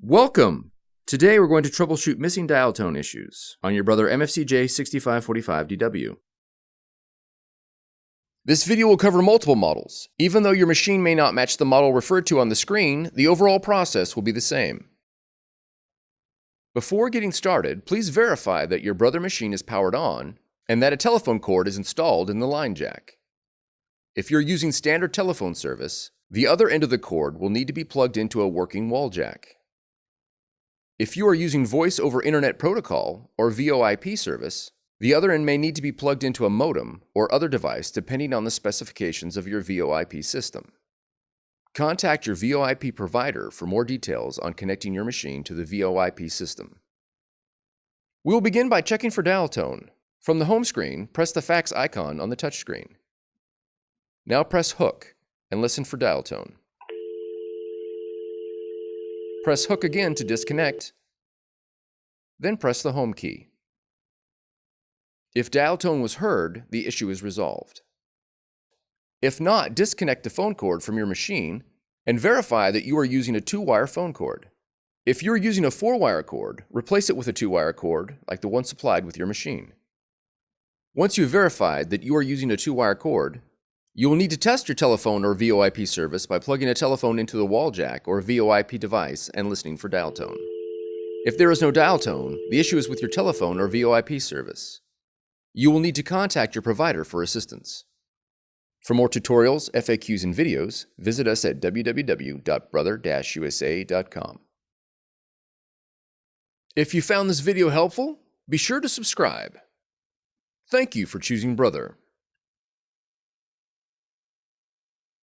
Welcome! Today we're going to troubleshoot missing dial tone issues on your Brother MFC-J6545DW. This video will cover multiple models. Even though your machine may not match the model referred to on the screen, the overall process will be the same. Before getting started, please verify that your Brother machine is powered on and that a telephone cord is installed in the line jack. If you're using standard telephone service, the other end of the cord will need to be plugged into a working wall jack. If you are using Voice over Internet Protocol or VoIP service, the other end may need to be plugged into a modem or other device depending on the specifications of your VoIP system. Contact your VoIP provider for more details on connecting your machine to the VoIP system. We will begin by checking for dial tone. From the home screen, press the fax icon on the touchscreen. Now press hook and listen for dial tone. Press hook again to disconnect, then press the home key. If dial tone was heard, the issue is resolved. If not, disconnect the phone cord from your machine and verify that you are using a 2-wire phone cord. If you're using a 4-wire cord, replace it with a 2-wire cord like the one supplied with your machine. Once you've verified that you are using a 2-wire cord, you will need to test your telephone or VoIP service by plugging a telephone into the wall jack or VoIP device and listening for dial tone. If there is no dial tone, the issue is with your telephone or VoIP service. You will need to contact your provider for assistance. For more tutorials, FAQs, and videos, visit us at www.brother-usa.com. If you found this video helpful, be sure to subscribe. Thank you for choosing Brother.